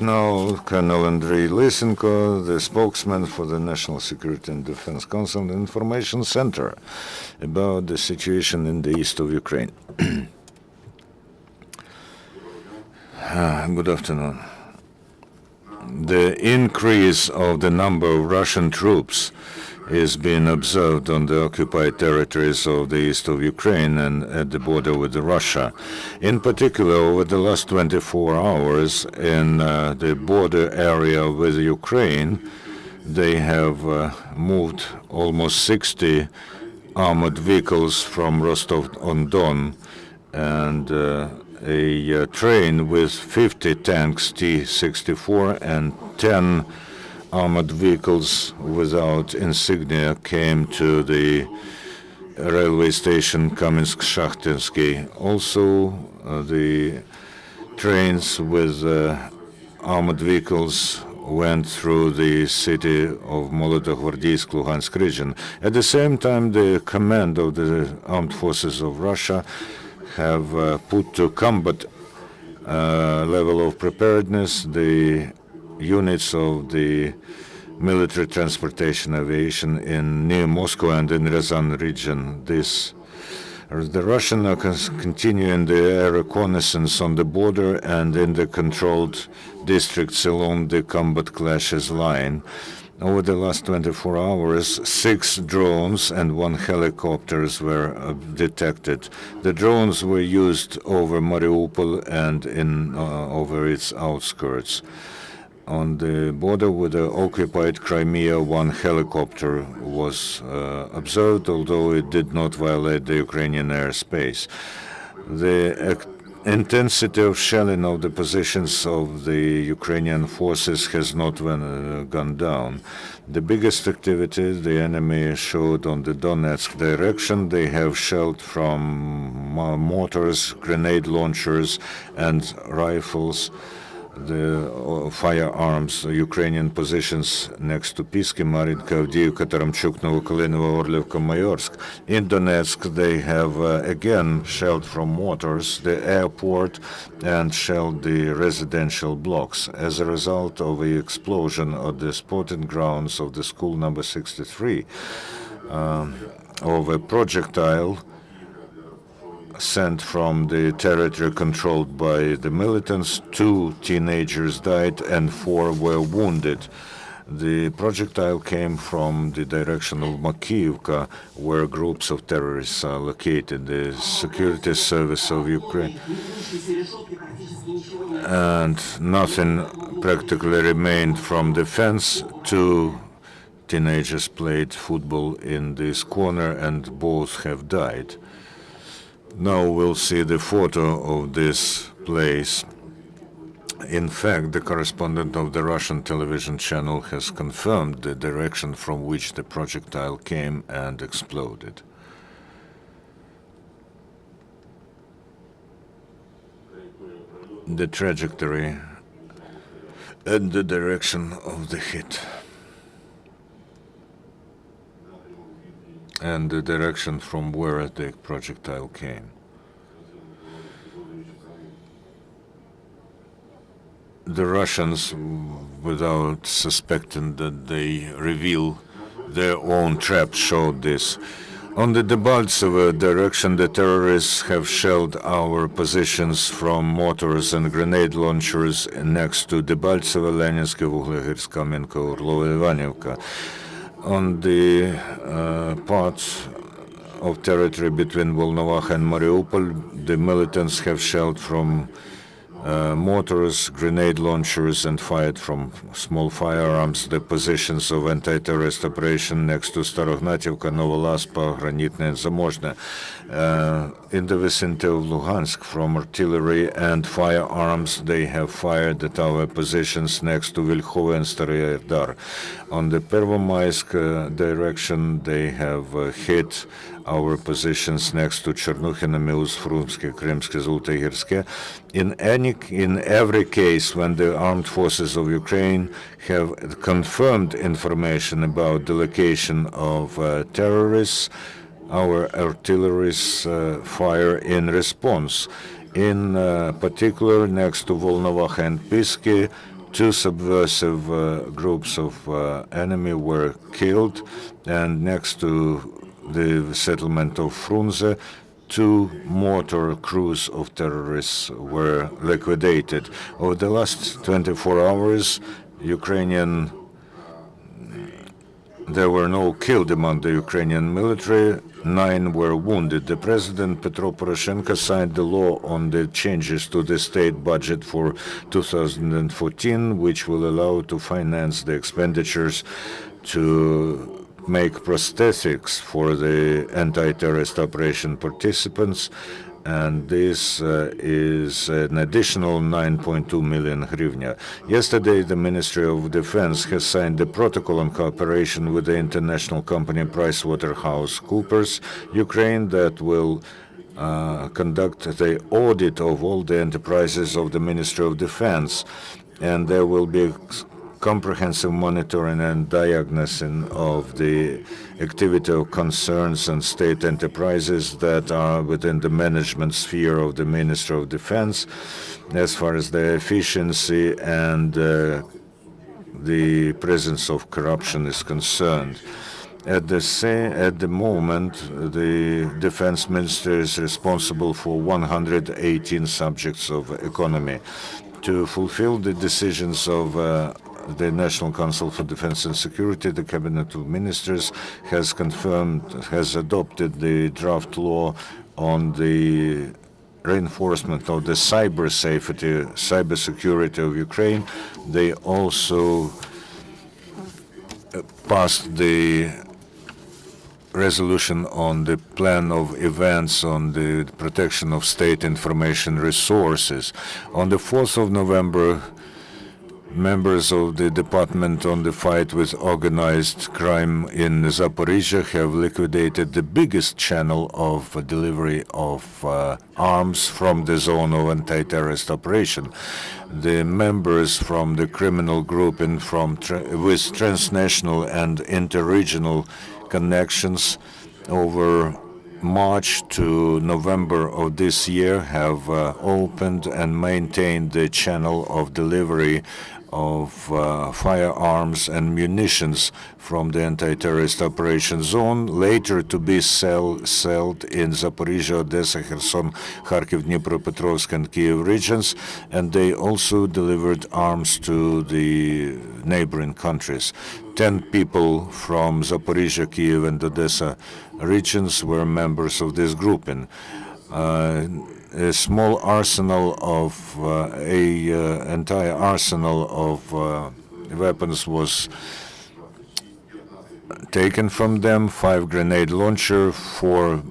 now Colonel Andriy Lysenko, the spokesman for the National Security and Defense Council Information Center, about the situation in the east of Ukraine. Good afternoon. The increase of the number of Russian troops is being observed on the occupied territories of the east of Ukraine and at the border with Russia. In particular, over the last 24 hours in the border area with Ukraine, they have moved almost 60 armored vehicles from Rostov-on-Don and a train with 50 tanks T-64 and 10 armored vehicles without insignia came to the railway station Kamensk-Shakhtinsky. Also, the trains with armored vehicles went through the city of Molotogvardeysk, Luhansk region. At the same time, the command of the armed forces of Russia have put to combat level of preparedness the units of the military transportation aviation in near Moscow and in Ryazan region. The Russians are continuing the air reconnaissance on the border and in the controlled districts along the combat clashes line. Over the last 24 hours, 6 drones and 1 helicopter were detected. The drones were used over Mariupol and over its outskirts. On the border with the occupied Crimea, 1 helicopter was observed, although it did not violate the Ukrainian airspace. The intensity of shelling of the positions of the Ukrainian forces has not gone down. The biggest activity the enemy showed on the Donetsk direction. They have shelled from mortars, grenade launchers, and rifles. The firearms, Ukrainian positions next to Pisky, Marinka, Avdiivka, Taramchuk, Novokalinovo, Orlivka, Mayorsk. In Donetsk, they have again shelled from mortars the airport and shelled the residential blocks. As a result of the explosion at the sporting grounds of the school number 63, of a projectile sent from the territory controlled by the militants, 2 teenagers died and 4 were wounded. The projectile came from the direction of Makiivka, where groups of terrorists are located. The security service of Ukraine, and nothing practically remained from the fence. 2 teenagers played football in this corner and both have died. Now we'll see the photo of this place. In fact, the correspondent of the Russian television channel has confirmed the direction from which the projectile came and exploded. The trajectory and the direction of the hit, and the direction from where the projectile came. The Russians, without suspecting that they reveal their own trap, showed this. On the Debaltsevo direction, the terrorists have shelled our positions from mortars and grenade launchers next to Debaltsevo, Leninske, Vuhlegirsk, Kamenka, Orlova, Ivanivka. On the parts of territory between Volnovakh and Mariupol, the militants have shelled from mortars, grenade launchers, and fired from small firearms the positions of anti-terrorist operation next to Starognatiivka, Novolaspa, Granitne, and Zamozhne. In the vicinity of Luhansk, from artillery and firearms, they have fired at our positions next to Vilkhove and Staroy Yerdar. On the Pervomaisk direction, they have hit our positions next to Chernukhina, Mius, Frumske, Krymske, Zolotogirske. In every case, when the armed forces of Ukraine have confirmed information about the location of terrorists, our artilleries fire in response. In particular, next to Volnovakh and Pisky, Two subversive groups of enemy were killed, and next to the settlement of Frunze, two mortar crews of terrorists were liquidated. Over the last 24 hours, there were no killed among the Ukrainian military, 9 were wounded. The President Petro Poroshenko signed the law on the changes to the state budget for 2014, which will allow to finance the expenditures to make prosthetics for the anti-terrorist operation participants, and this is an additional 9.2 million hryvnia. Yesterday, the Ministry of Defense has signed the protocol on cooperation with the international company PricewaterhouseCoopers Ukraine that will conduct the audit of all the enterprises of the Ministry of Defense, and there will be comprehensive monitoring and diagnosing of the activity of concerns and state enterprises that are within the management sphere of the Ministry of Defense as far as the efficiency and the presence of corruption is concerned. At the moment, the Defense Minister is responsible for 118 subjects of economy. To fulfill the decisions of the National Council for Defense and Security, the Cabinet of Ministers has adopted the draft law on the reinforcement of the cybersecurity of Ukraine. They also passed the resolution on the plan of events on the protection of state information resources. On the 4th of November, members of the Department on the Fight with Organized Crime in Zaporizhia have liquidated the biggest channel of delivery of arms from the zone of anti-terrorist operation. The members from the criminal group with transnational and interregional connections over March to November of this year have opened and maintained the channel of delivery of firearms and munitions from the anti-terrorist operation zone, later to be sold in Zaporizhia, Odessa, Kherson, Kharkiv, Dnipropetrovsk, and Kiev regions, and they also delivered arms to the neighboring countries. 10 people from Zaporizhia, Kiev, and Odessa regions were members of this grouping. A small arsenal of entire arsenal of weapons was taken from them: 5 grenade launcher, 4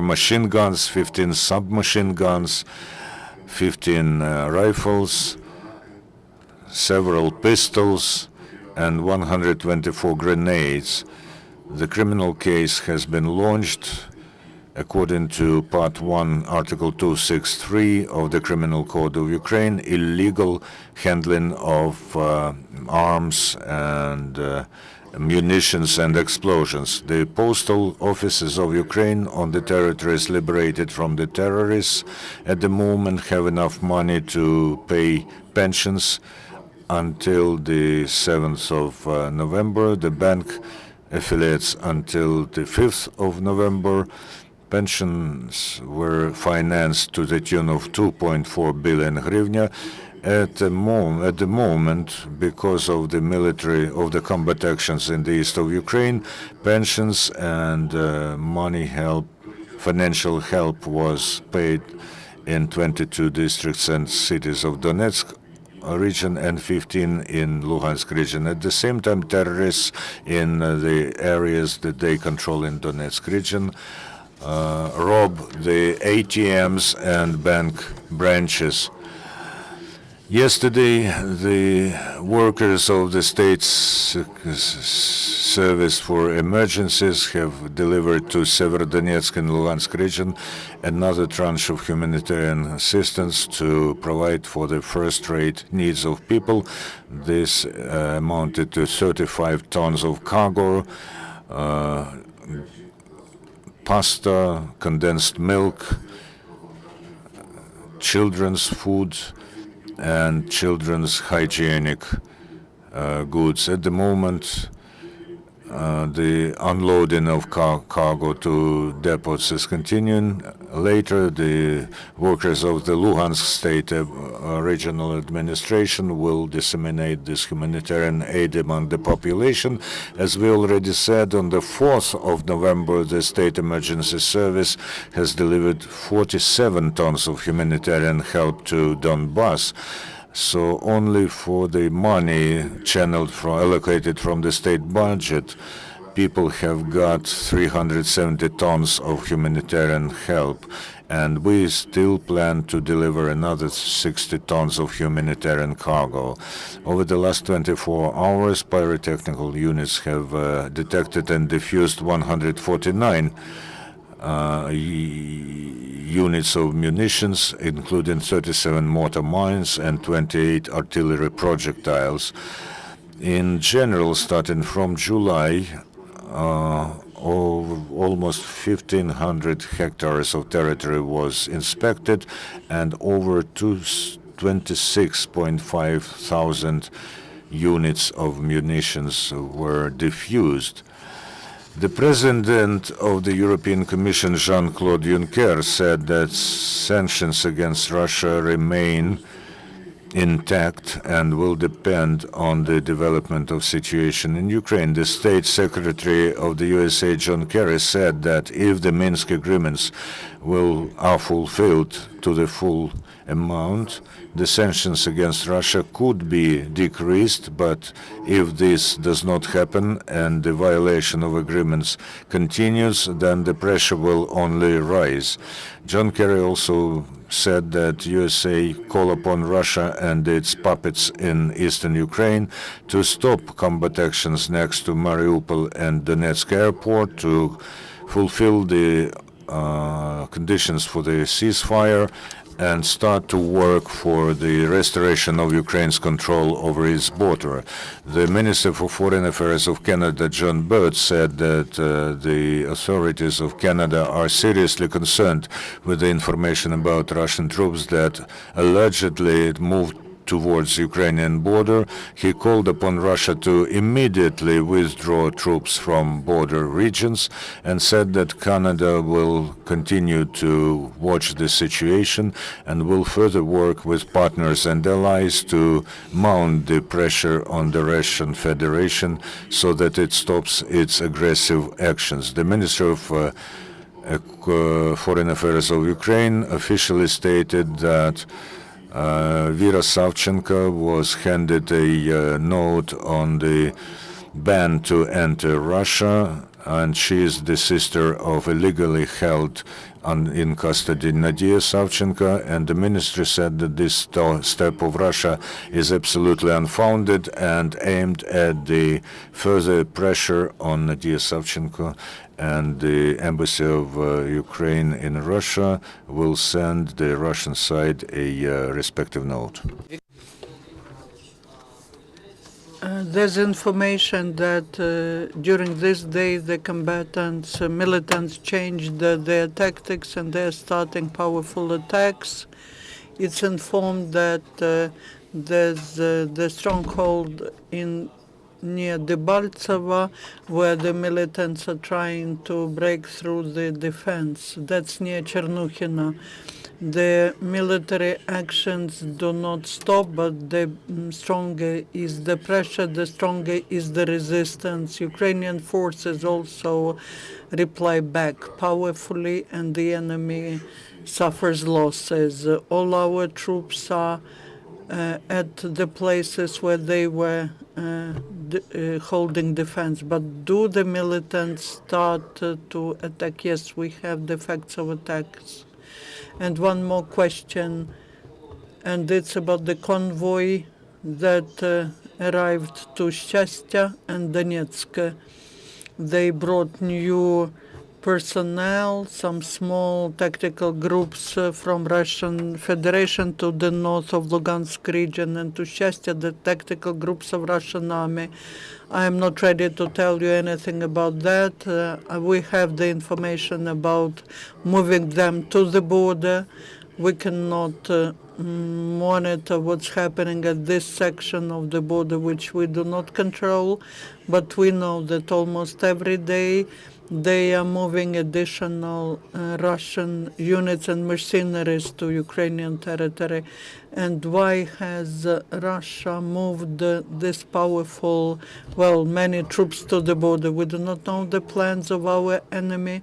machine guns, 15 submachine guns, 15 rifles, several pistols, and 124 grenades. The criminal case has been launched according to Part 1, Article 263 of the Criminal Code of Ukraine, illegal handling of arms and munitions and explosions. The postal offices of Ukraine on the territories liberated from the terrorists at the moment have enough money to pay pensions until the 7th of November. The bank affiliates until the 5th of November. Pensions were financed to the tune of 2.4 billion hryvnia. At the moment, because of the combat actions in the east of Ukraine, pensions and financial help was paid in 22 districts and cities of Donetsk region and 15 in Luhansk region. At the same time, terrorists in the areas that they control in Donetsk region rob the ATMs and bank branches. Yesterday, the workers of the State's Service for Emergencies have delivered to Severodonetsk and Luhansk region another tranche of humanitarian assistance to provide for the first-rate needs of people. This amounted to 35 tons of cargo, pasta, condensed milk, children's food, and children's hygienic goods. At the moment, the unloading of cargo to depots is continuing. Later, the workers of the Luhansk state regional administration will disseminate this humanitarian aid among the population. As we already said, on the 4th of November, the State Emergency Service has delivered 47 tons of humanitarian help to Donbass. So only for the money allocated from the state budget, people have got 370 tons of humanitarian help, and we still plan to deliver another 60 tons of humanitarian cargo. Over the last 24 hours, pyrotechnical units have detected and defused 149 units of munitions, including 37 mortar mines and 28 artillery projectiles. In general, starting from July, almost 1,500 hectares of territory was inspected, and over 26.5 thousand units of munitions were defused. The President of the European Commission, Jean-Claude Juncker, said that sanctions against Russia remain intact and will depend on the development of situation in Ukraine. The State Secretary of the USA, John Kerry, said that if the Minsk agreements are fulfilled to the full amount, the sanctions against Russia could be decreased, but if this does not happen and the violation of agreements continues, then the pressure will only rise. John Kerry also said that USA call upon Russia and its puppets in eastern Ukraine to stop combat actions next to Mariupol and Donetsk airport, to fulfill the conditions for the ceasefire, and start to work for the restoration of Ukraine's control over its border. The Minister for Foreign Affairs of Canada, John Bird, said that the authorities of Canada are seriously concerned with the information about Russian troops that allegedly moved towards Ukrainian border. He called upon Russia to immediately withdraw troops from border regions and said that Canada will continue to watch the situation and will further work with partners and allies to mount the pressure on the Russian Federation so that it stops its aggressive actions. The Minister of Foreign Affairs of Ukraine officially stated that Vera Savchenko was handed a note on the ban to enter Russia, and she is the sister of illegally held in custody Nadia Savchenko, and the ministry said that this step of Russia is absolutely unfounded and aimed at the further pressure on Nadia Savchenko, and the embassy of Ukraine in Russia will send the Russian side a respective note. There's information that during this day the combatants, militants changed their tactics and they're starting powerful attacks. It's informed that there's the stronghold near Debaltseva, where the militants are trying to break through the defense. That's near Chernukhina. The military actions do not stop, but the stronger is the pressure, the stronger is the resistance. Ukrainian forces also reply back powerfully, and the enemy suffers losses. All our troops are at the places where they were holding defense. But do the militants start to attack? Yes, we have the facts of attacks. And one more question, and it's about the convoy that arrived to Shchastya and Donetsk. They brought new personnel, some small tactical groups from Russian Federation to the north of Lugansk region, and to Shchastya, the tactical groups of Russian army. I am not ready to tell you anything about that. We have the information about moving them to the border. We cannot monitor what's happening at this section of the border, which we do not control, but we know that almost every day they are moving additional Russian units and machineries to Ukrainian territory. And why has Russia moved this powerful, many troops to the border? We do not know the plans of our enemy,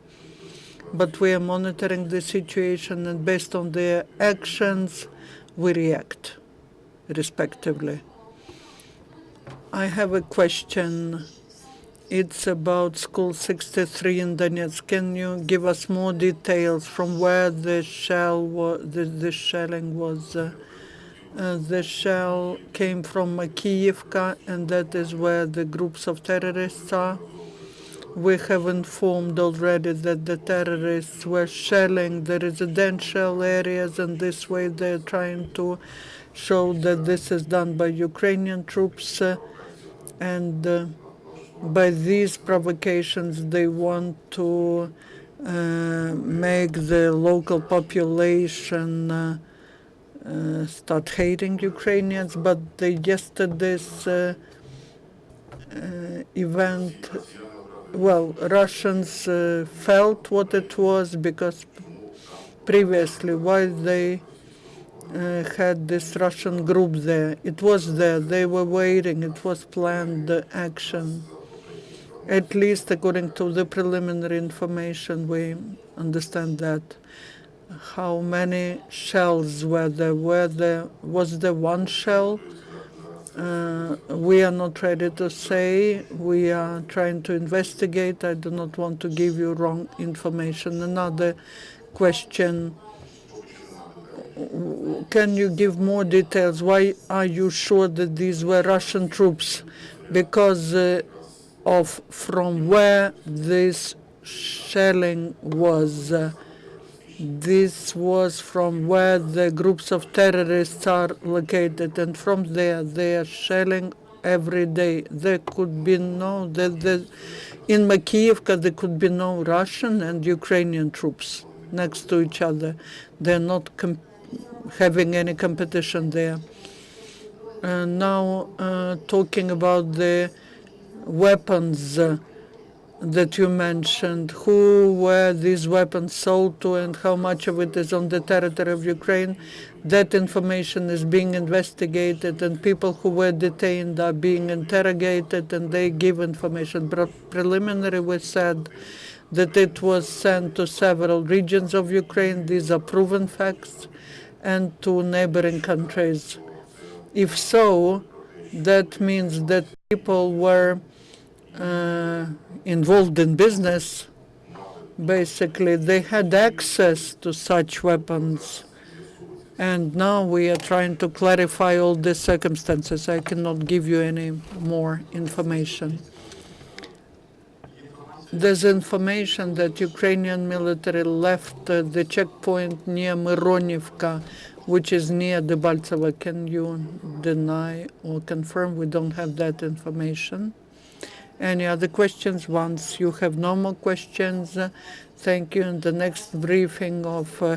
but we are monitoring the situation, and based on their actions, we react respectively. I have a question. It's about School 63 in Donetsk. Can you give us more details from where the shelling was? The shell came from Kiivka, and that is where the groups of terrorists are. We have informed already that the terrorists were shelling the residential areas, and this way they're trying to show that this is done by Ukrainian troops, and by these provocations they want to make the local population start hating Ukrainians. But yesterday's event, Russians felt what it was, because previously, while they had this Russian group there, it was there, they were waiting, it was planned action. At least according to the preliminary information, we understand that. How many shells were there? Was there one shell? We are not ready to say. We are trying to investigate. I do not want to give you wrong information. Another question. Can you give more details? Why are you sure that these were Russian troops? Because of from where this shelling was. This was from where the groups of terrorists are located, and from there they are shelling every day. There could be no, in Makiivka there could be no Russian and Ukrainian troops next to each other. They're not having any competition there. Now talking about the weapons that you mentioned, who were these weapons sold to and how much of it is on the territory of Ukraine, that information is being investigated, and people who were detained are being interrogated, and they give information. But preliminary we said that it was sent to several regions of Ukraine. These are proven facts, and to neighboring countries. If so, that means that people were involved in business. Basically, they had access to such weapons. And now we are trying to clarify all the circumstances. I cannot give you any more information. There's information that Ukrainian military left the checkpoint near Mironivka, which is near Debaltseva. Can you deny or confirm? We don't have that information. Any other questions? Once you have no more questions, thank you. In the next briefing of